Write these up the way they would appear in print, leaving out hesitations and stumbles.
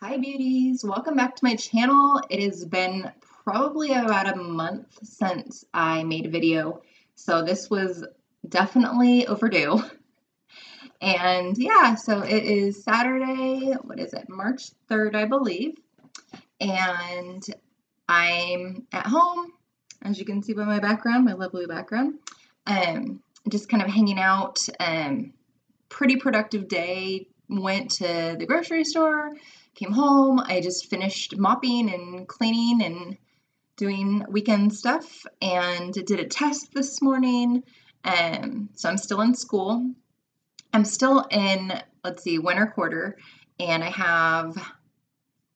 Hi beauties, welcome back to my channel. It has been probably about a month since I made a video, so this was definitely overdue. And yeah, so it is Saturday, what is it, March 3rd, I believe, and I'm at home, as you can see by my background, my lovely background, just kind of hanging out. Pretty productive day. Went to the grocery store, came home. I just finished mopping and cleaning and doing weekend stuff and did a test this morning. So I'm still in school. I'm still in, let's see, winter quarter, and I have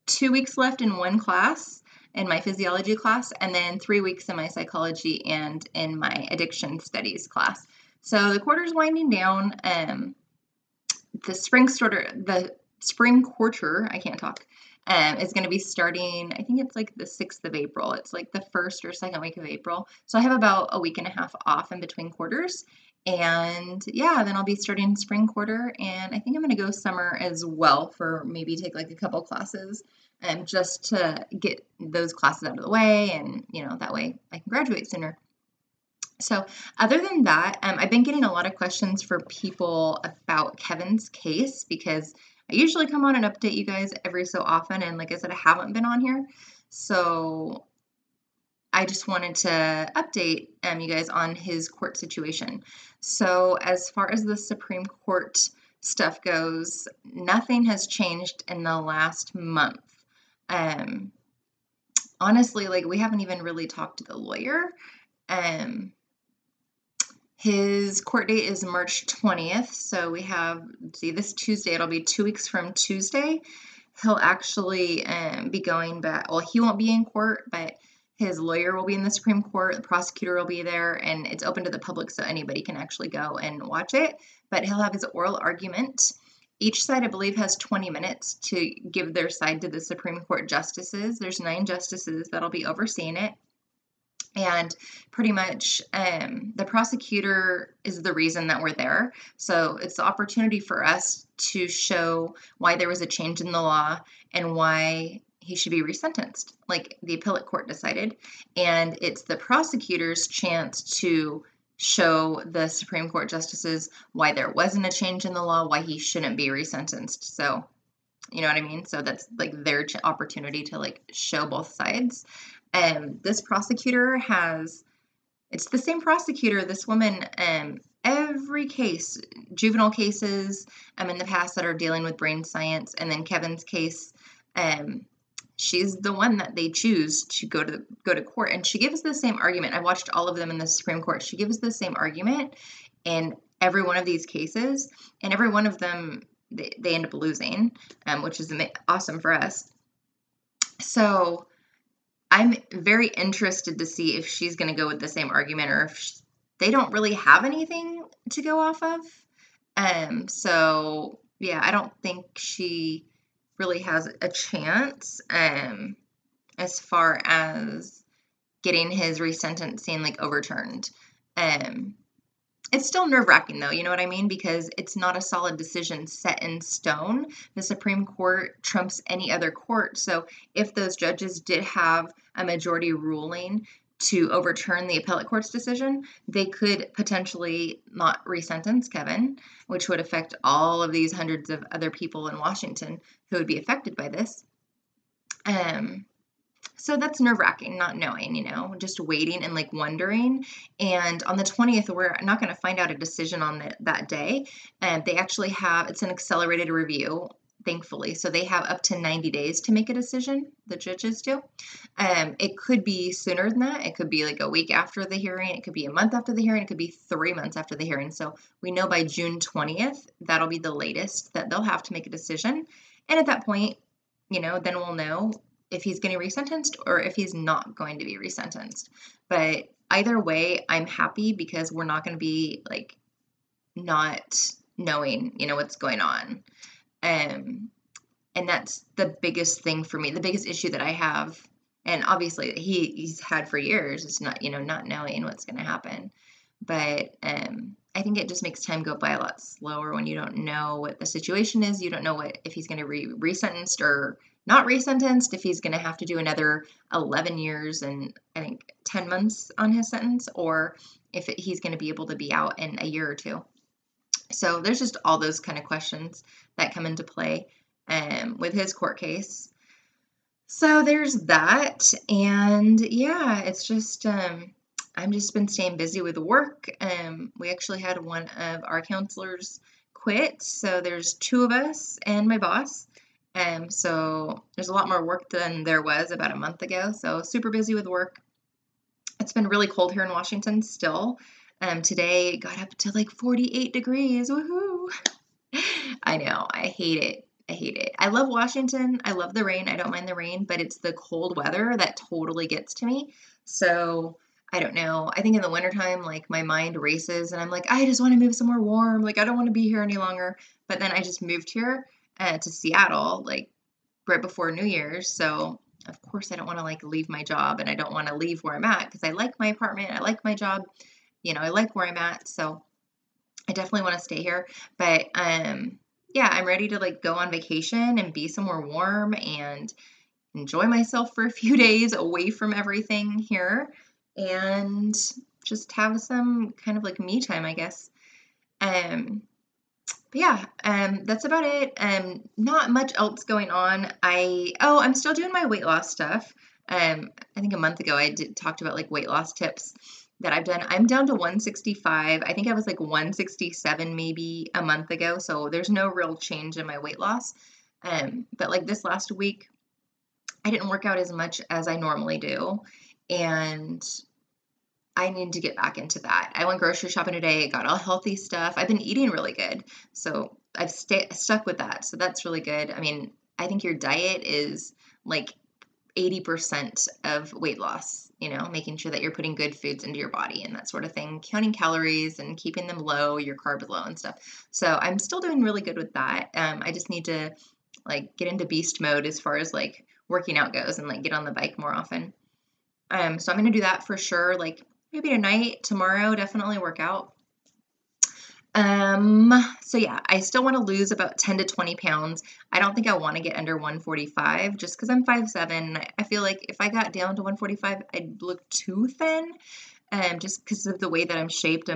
2 weeks left in one class, in my physiology class, and then 3 weeks in my psychology and in my addiction studies class. So the quarter's winding down. The spring quarter, I can't talk, is going to be starting, I think it's like the 6th of April. It's like the first or second week of April. So I have about a week and a half off in between quarters. And yeah, then I'll be starting spring quarter. And I think I'm going to go summer as well for maybe take like a couple classes just to get those classes out of the way. And, that way I can graduate sooner. So other than that, I've been getting a lot of questions for people about Kevin's case because I usually come on and update you guys every so often. And like I said, I haven't been on here. So I just wanted to update you guys on his court situation. So as far as the Supreme Court stuff goes, nothing has changed in the last month. Honestly, like we haven't even really talked to the lawyer. His court date is March 20th, so we have, see, this Tuesday, it'll be 2 weeks from Tuesday. He'll actually be going back, well, he won't be in court, but his lawyer will be in the Supreme Court, the prosecutor will be there, and it's open to the public, so anybody can actually go and watch it. But he'll have his oral argument. Each side, I believe, has 20 minutes to give their side to the Supreme Court justices. There's 9 justices that'll be overseeing it. And pretty much the prosecutor is the reason that we're there. So it's the opportunity for us to show why there was a change in the law and why he should be resentenced, like the appellate court decided. And it's the prosecutor's chance to show the Supreme Court justices why there wasn't a change in the law, why he shouldn't be resentenced. So, you know what I mean? So that's like their opportunity to like show both sides. This prosecutor it's the same prosecutor, this woman, every case, juvenile cases, in the past that are dealing with brain science, and then Kevin's case, she's the one that they choose to go to court, and she gives the same argument. I watched all of them in the Supreme Court. She gives the same argument in every one of these cases, and every one of them they end up losing, which is awesome for us. So I'm very interested to see if she's going to go with the same argument or if they don't really have anything to go off of. So yeah, I don't think she really has a chance as far as getting his resentencing like overturned. It's still nerve-wracking though, you know what I mean? Because it's not a solid decision set in stone. The Supreme Court trumps any other court. So if those judges did have a majority ruling to overturn the appellate court's decision, they could potentially not resentence Kevin, which would affect all of these hundreds of other people in Washington who would be affected by this. So that's nerve-wracking, not knowing, just waiting and like wondering. And on the 20th, we're not going to find out a decision on that day. And they actually it's an accelerated review, thankfully. So they have up to 90 days to make a decision, the judges do. It could be sooner than that. It could be like a week after the hearing. It could be a month after the hearing. It could be 3 months after the hearing. So we know by June 20th, that'll be the latest that they'll have to make a decision. And at that point, then we'll know if he's getting resentenced or if he's not going to be resentenced. But either way, I'm happy because we're not going to be like not knowing, what's going on. And that's the biggest thing for me, the biggest issue that I have. And obviously he's had for years is not, not knowing what's going to happen. But I think it just makes time go by a lot slower when you don't know what the situation is. You don't know if he's going to be resentenced or not resentenced, if he's going to have to do another 11 years and I think 10 months on his sentence, or if he's going to be able to be out in a year or two. So there's just all those kind of questions that come into play with his court case. So there's that. And yeah, it's just, I've just been staying busy with work. We actually had one of our counselors quit. So there's 2 of us and my boss. So there's a lot more work than there was about a month ago. So super busy with work. It's been really cold here in Washington still. Today it got up to like 48 degrees. Woohoo! I know. I hate it. I hate it. I love Washington. I love the rain. I don't mind the rain, but it's the cold weather that totally gets to me. So I don't know. I think in the wintertime, like my mind races and I'm like, I just want to move somewhere warm. Like I don't want to be here any longer. But then I just moved here to Seattle, like right before New Year's. So of course I don't want to like leave my job and I don't want to leave where I'm at because I like my apartment. I like my job. You know, I like where I'm at. So I definitely want to stay here. But yeah, I'm ready to like go on vacation and be somewhere warm and enjoy myself for a few days away from everything here and just have some kind of like me time, I guess. But yeah, that's about it. Not much else going on. I'm still doing my weight loss stuff. I think a month ago I talked about like weight loss tips that I've done. I'm down to 165. I think I was like 167 maybe a month ago. So there's no real change in my weight loss. But like this last week, I didn't work out as much as I normally do. And I need to get back into that. I went grocery shopping today, got all healthy stuff. I've been eating really good. So I've stuck with that. So that's really good. I mean, I think your diet is like 80% of weight loss, you know, making sure that you're putting good foods into your body and that sort of thing, counting calories and keeping them low, your carbs low and stuff. So I'm still doing really good with that. I just need to like get into beast mode as far as like working out goes and like get on the bike more often. So I'm going to do that for sure. Like maybe tonight, tomorrow, definitely work out. So yeah, I still want to lose about 10 to 20 pounds. I don't think I want to get under 145 just because I'm 5'7". I feel like if I got down to 145, I'd look too thin. Just because of the way that I'm shaped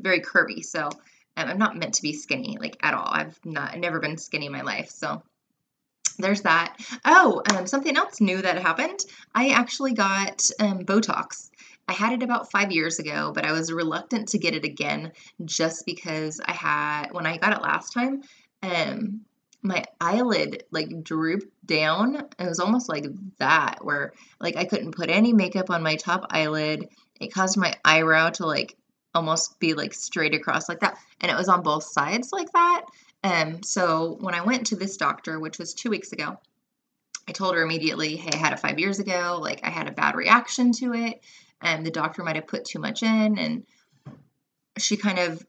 very curvy. So I'm not meant to be skinny like at all. I've never been skinny in my life. So there's that. Oh, something else new that happened. I actually got Botox. I had it about 5 years ago, but I was reluctant to get it again just because when I got it last time, my eyelid like drooped down. It was almost like that, where like I couldn't put any makeup on my top eyelid. It caused my eyebrow to like almost be like straight across like that. And it was on both sides like that. So when I went to this doctor, which was 2 weeks ago, I told her immediately, hey, I had it 5 years ago. Like I had a bad reaction to it. The doctor might have put too much in. And she kind of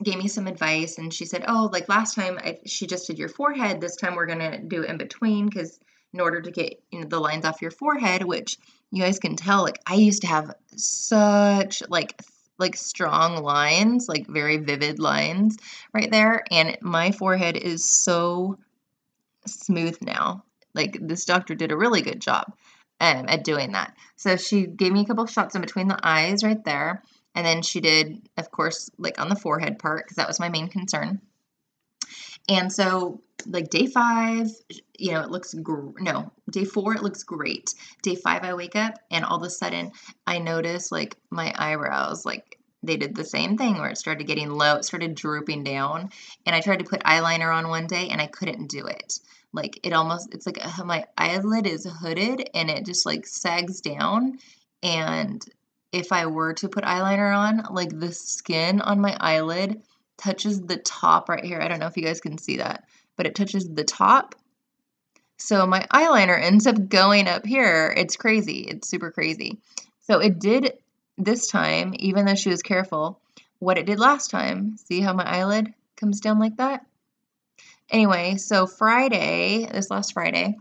gave me some advice. And she said, oh, like last time she just did your forehead. This time we're going to do it in between because in order to get the lines off your forehead, which you guys can tell, like I used to have such like strong lines, like very vivid lines right there. And my forehead is so smooth now. Like this doctor did a really good job at doing that. So she gave me a couple of shots in between the eyes right there. And then she did, of course, like on the forehead part, because that was my main concern. And so like day 5, it looks, day 4, it looks great. Day 5, I wake up and all of a sudden I notice like my eyebrows, like they did the same thing where it started getting low, it started drooping down. And I tried to put eyeliner on one day and I couldn't do it. Like it's like my eyelid is hooded and it just like sags down. And if I were to put eyeliner on, like the skin on my eyelid touches the top right here. I don't know if you guys can see that, but it touches the top. So my eyeliner ends up going up here. It's crazy. It's super crazy. So it did this time, even though she was careful, what it did last time. See how my eyelid comes down like that? Anyway, so this last Friday,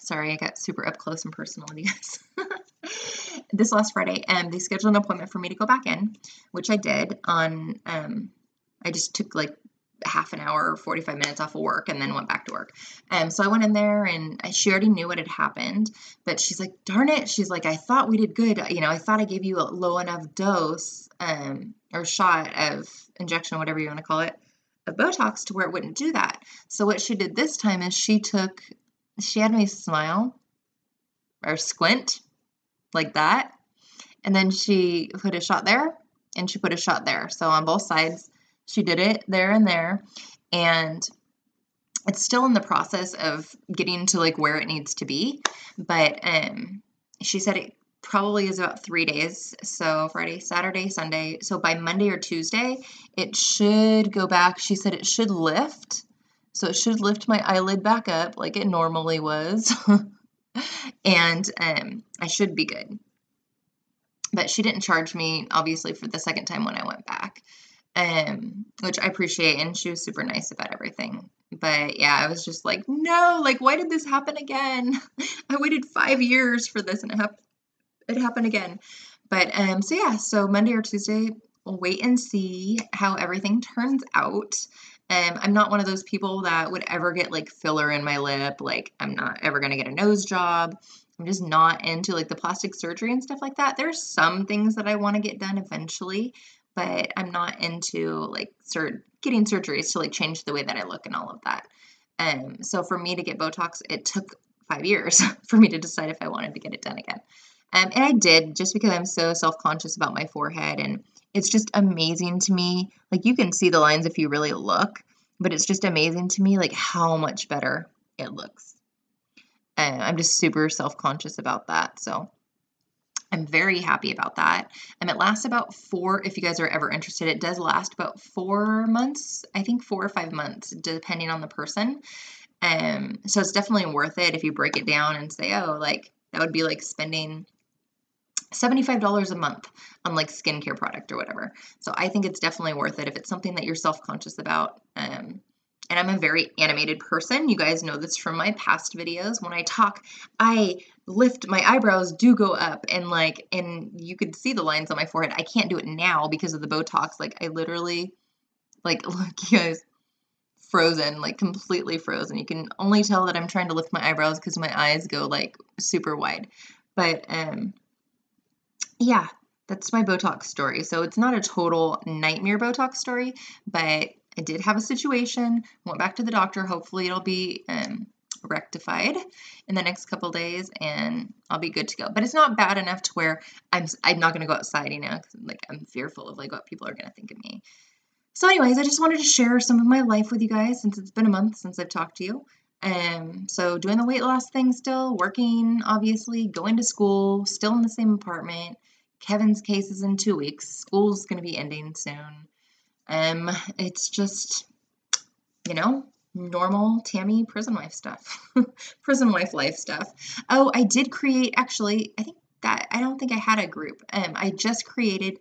sorry, I got super up close and personal with you guys. this last Friday, they scheduled an appointment for me to go back in, which I did on, I just took like half an hour or 45 minutes off of work and then went back to work. So I went in there and she already knew what had happened, but she's like, darn it. She's like, I thought we did good. You know, I thought I gave you a low enough dose, or shot of injection, whatever you want to call it, of Botox to where it wouldn't do that. So what she did this time is she had me smile or squint like that. And then she put a shot there and she put a shot there. So on both sides, she did it there and there. And it's still in the process of getting to like where it needs to be. But she said it probably is about 3 days. So Friday, Saturday, Sunday. So by Monday or Tuesday, it should go back. She said it should lift. So it should lift my eyelid back up like it normally was. And I should be good. But she didn't charge me, obviously, for the second time when I went back, which I appreciate, and she was super nice about everything. But yeah, I was just like, no, like, why did this happen again? I waited 5 years for this, and it happened again. But so yeah, so Monday or Tuesday, we'll wait and see how everything turns out. I'm not one of those people that would ever get like filler in my lip. Like, I'm not ever going to get a nose job. I'm just not into like the plastic surgery and stuff like that. There's some things that I want to get done eventually, but I'm not into like getting surgeries to like change the way that I look and all of that. So for me to get Botox, it took 5 years for me to decide if I wanted to get it done again. And I did, just because I'm so self-conscious about my forehead, and it's just amazing to me. Like, you can see the lines if you really look, but it's just amazing to me like how much better it looks. And I'm just super self-conscious about that. So I'm very happy about that. And it lasts about if you guys are ever interested, it does last about 4 months, I think 4 or 5 months, depending on the person. So it's definitely worth it if you break it down and say, oh, like that would be like spending $75 a month on like skincare product or whatever. So I think it's definitely worth it if it's something that you're self-conscious about. And I'm a very animated person. You guys know this from my past videos. When I talk, I lift, my eyebrows do go up, and you could see the lines on my forehead. I can't do it now because of the Botox. Like, I literally, like, look, you guys, frozen, like completely frozen. You can only tell that I'm trying to lift my eyebrows because my eyes go like super wide. But yeah, that's my Botox story. So it's not a total nightmare Botox story, but I did have a situation, went back to the doctor. Hopefully it'll be rectified in the next couple days and I'll be good to go. But it's not bad enough to where I'm not going to go outside, you know, 'cause, like, I'm fearful of like what people are going to think of me. So anyways, I just wanted to share some of my life with you guys since it's been a month since I've talked to you. So doing the weight loss thing still, working, obviously, going to school, still in the same apartment. Kevin's case is in 2 weeks. School's going to be ending soon. It's just, you know, normal Tammy prison wife stuff. Prison wife life stuff. Oh, I did create, actually, I don't think I had a group. I just created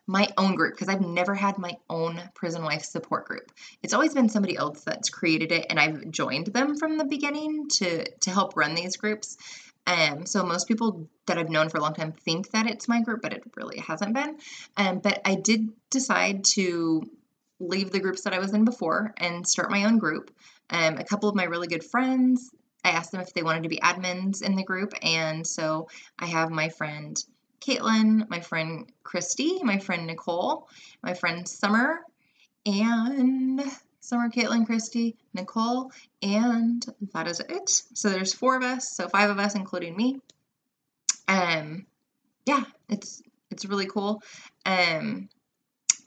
my own group because I've never had my own prison wife support group. It's always been somebody else that's created it, and I've joined them from the beginning to help run these groups. So most people that I've known for a long time think that it's my group, but it really hasn't been. But I did decide to leave the groups that I was in before and start my own group. A couple of my really good friends, I asked them if they wanted to be admins in the group, and so I have my friend Caitlin, my friend Christy, my friend Nicole, my friend Summer, Caitlin, Christy, Nicole, and that is it. So there's 4 of us, so 5 of us, including me. Yeah, it's really cool.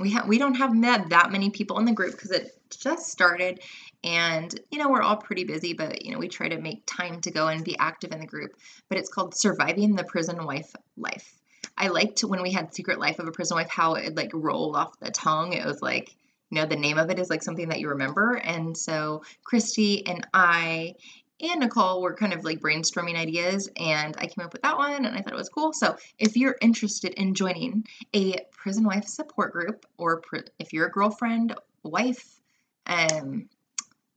We don't have met that many people in the group because it just started, and you know, we're all pretty busy, but you know, we try to make time to go and be active in the group. But it's called Surviving the Prison Wife Life. I liked when we had Secret Life of a Prison Wife how it like rolled off the tongue. It was like, you know, the name of it is like something that you remember. And so Christy and I and Nicole were kind of like brainstorming ideas, and I came up with that one, and I thought it was cool. So if you're interested in joining a prison wife support group, or if you're a girlfriend, wife,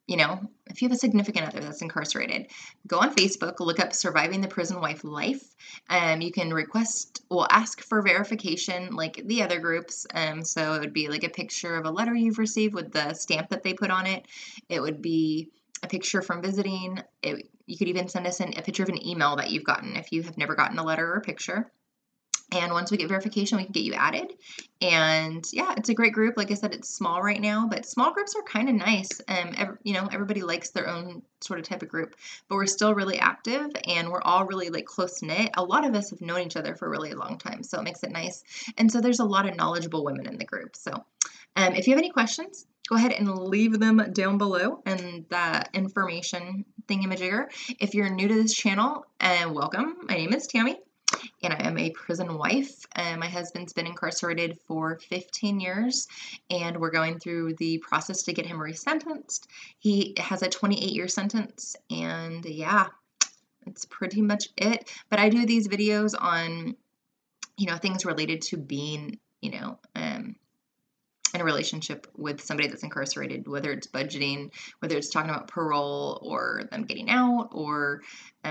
you know, if you have a significant other that's incarcerated, go on Facebook, look up Surviving the Prison Wife Life. You can ask for verification like the other groups. So it would be like a picture of a letter you've received with the stamp that they put on it. It would be a picture from visiting. You could even send us a picture of an email that you've gotten if you have never gotten a letter or a picture. And once we get verification, we can get you added. And yeah, it's a great group. Like I said, it's small right now, but small groups are kind of nice. Everybody likes their own sort of type of group, but we're still really active and we're all really like close knit. A lot of us have known each other for a really long time, so it makes it nice. And so there's a lot of knowledgeable women in the group. So if you have any questions, go ahead and leave them down below in the information thingamajigger. If you're new to this channel, welcome. My name is Tammy. And I am a prison wife. My husband's been incarcerated for 15 years, and we're going through the process to get him resentenced. He has a 28-year sentence, and yeah, that's pretty much it. But I do these videos on, things related to being, in a relationship with somebody that's incarcerated, whether it's budgeting, whether it's talking about parole or them getting out, or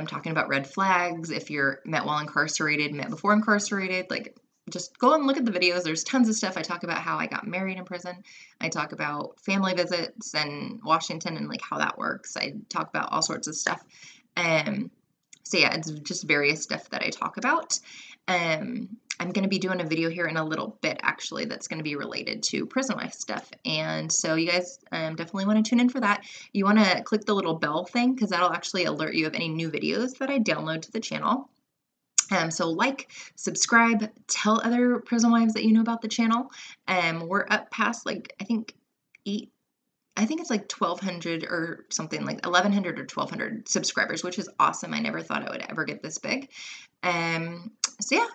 talking about red flags. If you're met while incarcerated, met before incarcerated, like just go and look at the videos. There's tons of stuff. I talk about how I got married in prison. I talk about family visits and Washington and like how that works. I talk about all sorts of stuff. So yeah, it's just various stuff that I talk about. I'm going to be doing a video here in a little bit, actually, that's going to be related to prison life stuff. And so you guys definitely want to tune in for that. You want to click the little bell thing because that'll actually alert you of any new videos that I download to the channel. So like, subscribe, tell other prison wives that you know about the channel. We're up past like, I think it's like 1,200 or something, like 1,100 or 1,200 subscribers, which is awesome. I never thought I would ever get this big. So yeah,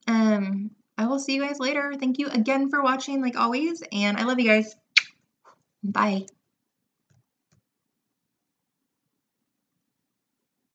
I will see you guys later. Thank you again for watching, like always, and I love you guys. Bye.